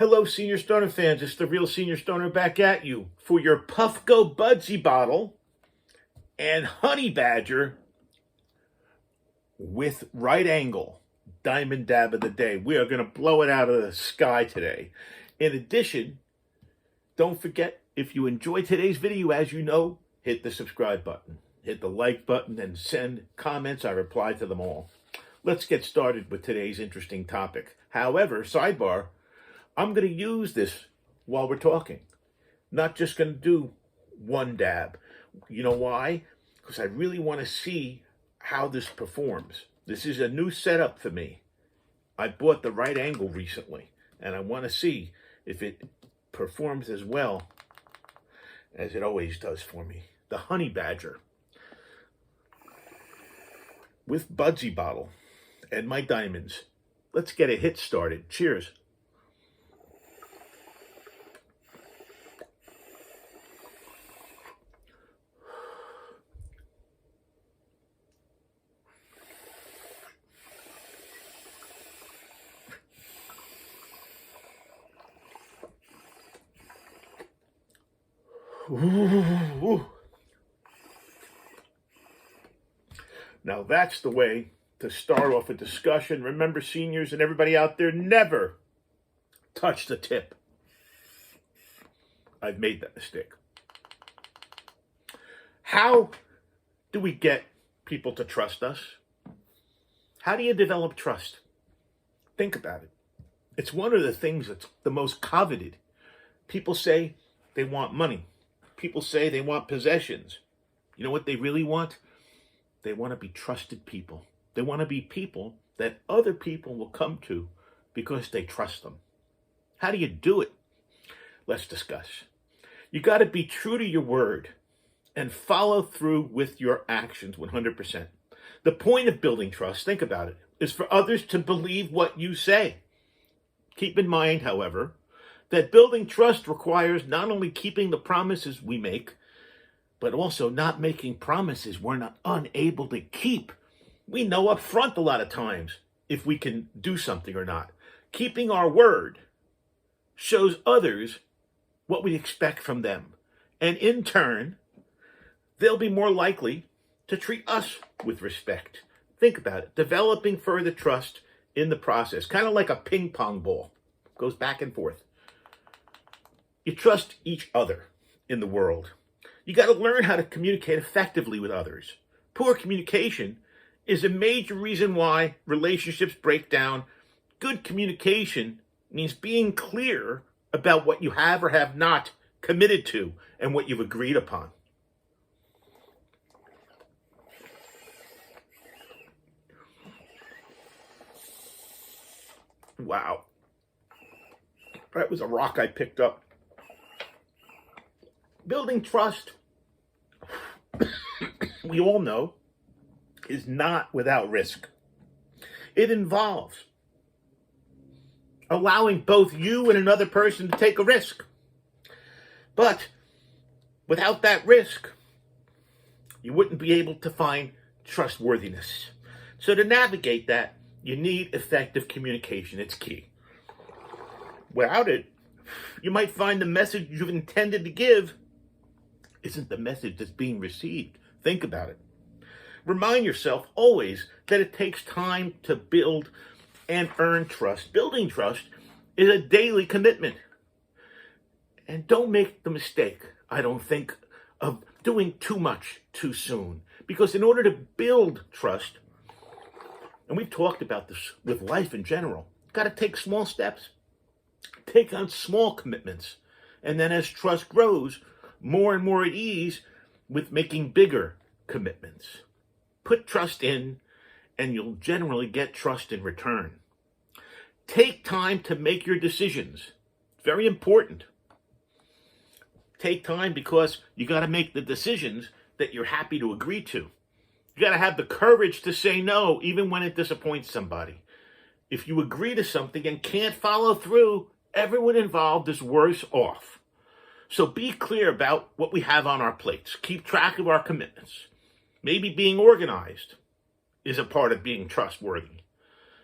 Hello, Senior Stoner fans. It's the real Senior Stoner back at you for your Puffco Budsy bottle and Honey Badger with right angle diamond dab of the day. We are going to blow it out of the sky today. In addition, don't forget, if you enjoyed today's video, as you know, hit the subscribe button, hit the like button, and send comments. I reply to them all. Let's get started with today's interesting topic. However, sidebar, I'm going to use this while we're talking. Not just going to do one dab. You know why? Because I really want to see how this performs. This is a new setup for me. I bought the right angle recently, and I want to see if it performs as well as it always does for me. The Honey Badger with Budsy bottle and my diamonds. Let's get a hit started. Cheers. Ooh. Now that's the way to start off a discussion. Remember, seniors and everybody out there, never touch the tip. I've made that mistake. How do we get people to trust us? How do you develop trust? Think about it. It's one of the things that's the most coveted. People say they want money. People say they want possessions. You know what they really want? They want to be trusted people. They want to be people that other people will come to because they trust them. How do you do it? Let's discuss. You got to be true to your word and follow through with your actions 100%. The point of building trust, think about it, is for others to believe what you say. Keep in mind, however, that building trust requires not only keeping the promises we make, but also not making promises we're not unable to keep. We know up front a lot of times if we can do something or not. Keeping our word shows others what we expect from them. And in turn, they'll be more likely to treat us with respect. Think about it. Developing further trust in the process, kind of like a ping pong ball. Goes back and forth. You trust each other in the world. You got to learn how to communicate effectively with others. Poor communication is a major reason why relationships break down. Good communication means being clear about what you have or have not committed to and what you've agreed upon. Wow. That was a rock I picked up. Building trust, we all know, is not without risk. It involves allowing both you and another person to take a risk. But without that risk, you wouldn't be able to find trustworthiness. So to navigate that, you need effective communication. It's key. Without it, you might find the message you've intended to give isn't the message that's being received. Think about it. Remind yourself always that it takes time to build and earn trust. Building trust is a daily commitment. And don't make the mistake, I don't think, of doing too much too soon. Because in order to build trust, and we've talked about this with life in general, you've got to take small steps. Take on small commitments. And then as trust grows, more and more at ease with making bigger commitments. Put trust in, and you'll generally get trust in return. Take time to make your decisions. Very important. Take time because you got to make the decisions that you're happy to agree to. You got to have the courage to say no, even when it disappoints somebody. If you agree to something and can't follow through, everyone involved is worse off. So be clear about what we have on our plates. Keep track of our commitments. Maybe being organized is a part of being trustworthy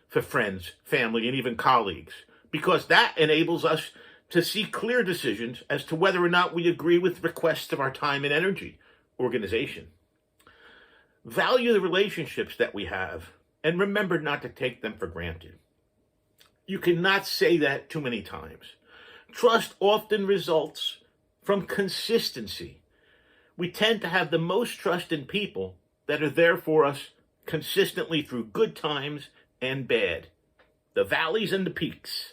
for friends, family, and even colleagues. because that enables us to see clear decisions as to whether or not we agree with requests of our time and energy organization. Value the relationships that we have and remember not to take them for granted. You cannot say that too many times. Trust often results from consistency. We tend to have the most trust in people that are there for us consistently through good times and bad, the valleys and the peaks.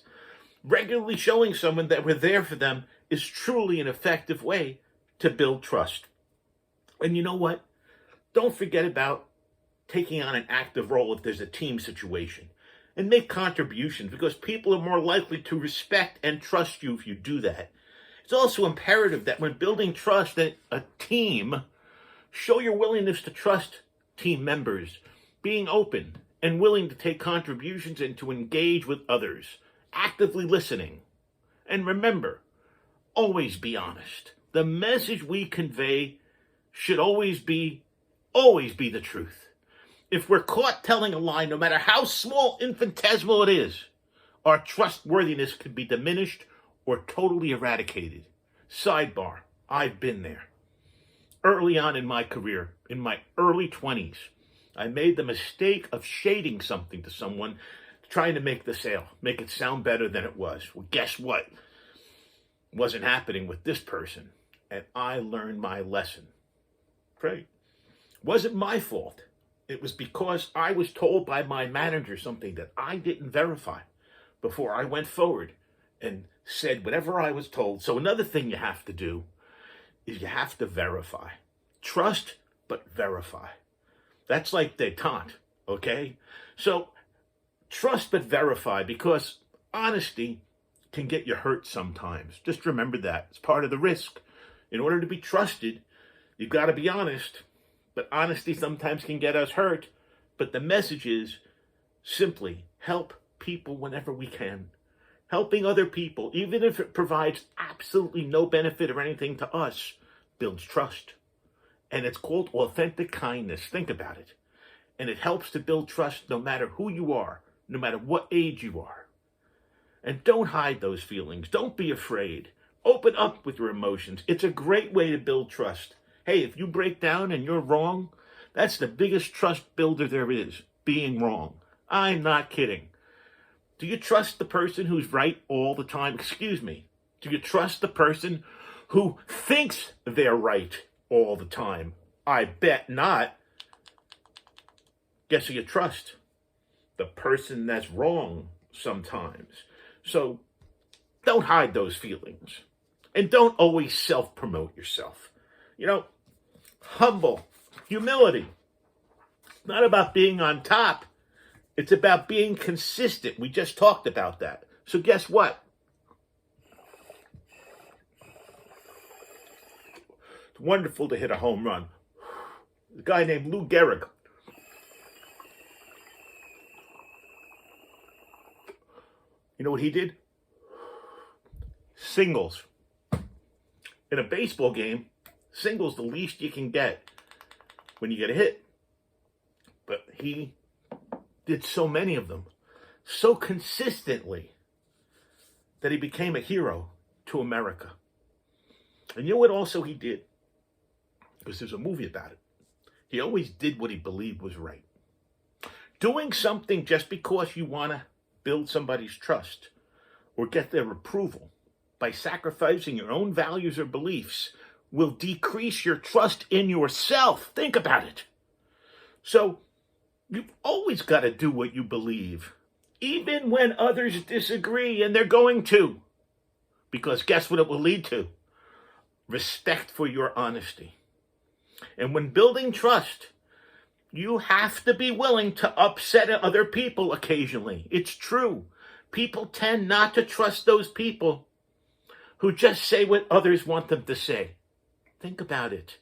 Regularly showing someone that we're there for them is truly an effective way to build trust. And you know what? Don't forget about taking on an active role if there's a team situation. And make contributions because people are more likely to respect and trust you if you do that. It's also imperative that when building trust in a team, show your willingness to trust team members, being open and willing to take contributions and to engage with others, actively listening. And remember, always be honest. The message we convey should always be the truth. If we're caught telling a lie, no matter how small, infinitesimal it is, our trustworthiness could be diminished or totally eradicated. Sidebar, I've been there. Early on in my career, in my early 20s, I made the mistake of shading something to someone, trying to make the sale, make it sound better than it was. Well, guess what? It wasn't happening with this person, and I learned my lesson. Great. It wasn't my fault. It was because I was told by my manager something that I didn't verify before I went forward and said whatever I was told. So another thing you have to do is you have to verify. Trust, but verify. That's like détente, okay? So trust, but verify, because honesty can get you hurt sometimes. Just remember that. It's part of the risk. In order to be trusted, you've got to be honest. But honesty sometimes can get us hurt. But the message is simply help people whenever we can. Helping other people, even if it provides absolutely no benefit or anything to us, builds trust. And it's called authentic kindness. Think about it. And it helps to build trust no matter who you are, no matter what age you are. And don't hide those feelings. Don't be afraid. Open up with your emotions. It's a great way to build trust. Hey, if you break down and you're wrong, that's the biggest trust builder there is, being wrong. I'm not kidding. Do you trust the person who's right all the time? Excuse me. Do you trust the person who thinks they're right all the time? I bet not. Guess who you trust? The person that's wrong sometimes. So don't hide those feelings. And don't always self-promote yourself. You know, humble, humility. It's not about being on top. It's about being consistent. We just talked about that. So guess what? It's wonderful to hit a home run. A guy named Lou Gehrig. You know what he did? Singles. In a baseball game, singles the least you can get when you get a hit. But he did so many of them, so consistently, that he became a hero to America. And you know what also he did? Because there's a movie about it. He always did what he believed was right. Doing something just because you want to build somebody's trust or get their approval by sacrificing your own values or beliefs will decrease your trust in yourself. Think about it. So you've always got to do what you believe, even when others disagree, and they're going to. Because guess what it will lead to? Respect for your honesty. And when building trust, you have to be willing to upset other people occasionally. It's true. People tend not to trust those people who just say what others want them to say. Think about it.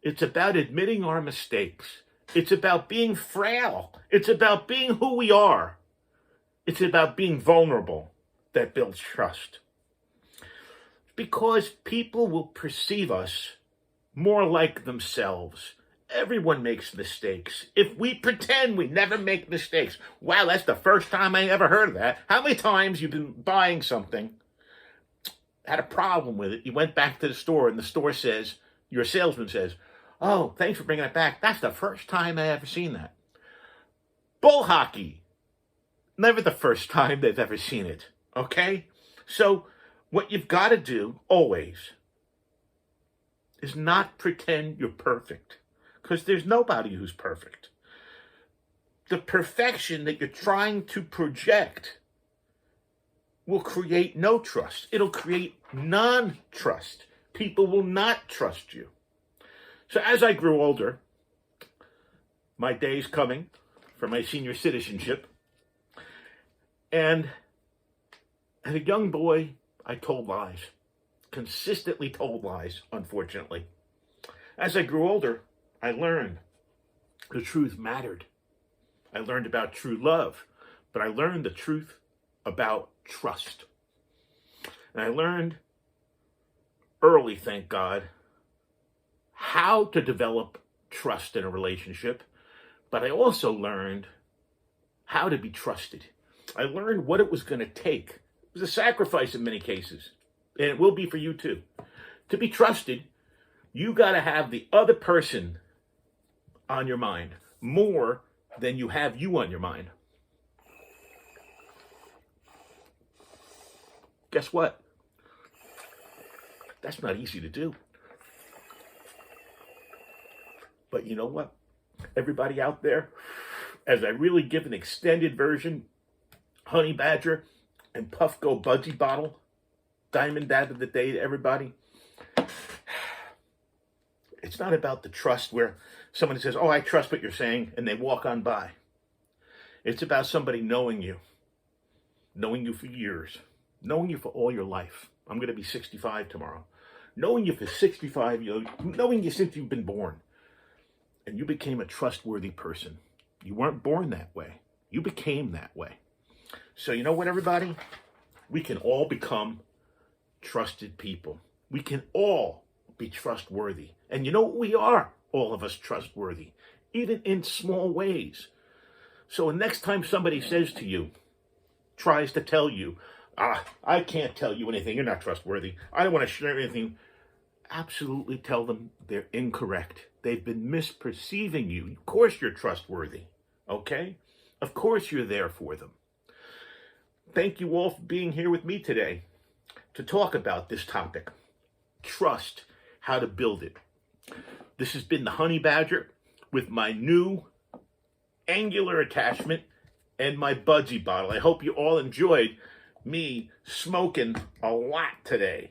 It's about admitting our mistakes. It's about being frail. It's about being who we are. It's about being vulnerable that builds trust. Because people will perceive us more like themselves Everyone makes mistakes. If we pretend we never make mistakes, wow, that's the first time I ever heard of that. How many times you've been buying something, had a problem with it, you went back to the store, and the store says, your salesman says, oh, thanks for bringing it back. That's the first time I ever seen that. Bull hockey. Never the first time they've ever seen it. Okay? So what you've got to do always is not pretend you're perfect, because there's nobody who's perfect. The perfection that you're trying to project will create no trust. It'll create non-trust. People will not trust you. So as I grew older, my day's coming for my senior citizenship, and as a young boy, I told lies. Consistently told lies, unfortunately. As I grew older, I learned the truth mattered. I learned about true love, but I learned the truth about trust. And I learned early, thank God, how to develop trust in a relationship, but I also learned how to be trusted. I learned what it was going to take. It was a sacrifice in many cases, and it will be for you too. To be trusted, you got to have the other person on your mind more than you have you on your mind. Guess what? That's not easy to do. But you know what? Everybody out there, as I really give an extended version, Honey Badger and Puffco Budsy bottle, Diamond Dab of the day to everybody. It's not about the trust where somebody says, oh, I trust what you're saying, and they walk on by. It's about somebody knowing you for years, knowing you for all your life. I'm going to be 65 tomorrow. Knowing you for 65 years, knowing you since you've been born. And you became a trustworthy person. You weren't born that way. You became that way. So you know what, everybody? We can all become trusted people. We can all be trustworthy. And you know what? We are, all of us, trustworthy, even in small ways. So the next time somebody says to you, tries to tell you, I can't tell you anything, you're not trustworthy, I don't want to share anything, absolutely tell them they're incorrect. They've been misperceiving you. Of course you're trustworthy, okay? Of course you're there for them. Thank you all for being here with me today to talk about this topic, trust, how to build it. This has been the Honey Badger with my new angular attachment and my Budsy bottle. I hope you all enjoyed me smoking a lot today.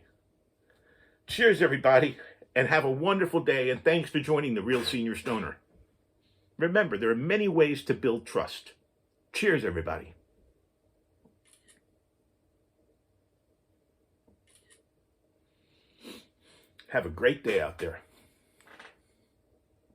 Cheers, everybody, and have a wonderful day, and thanks for joining the Real Senior Stoner. Remember, there are many ways to build trust. Cheers, everybody. Have a great day out there.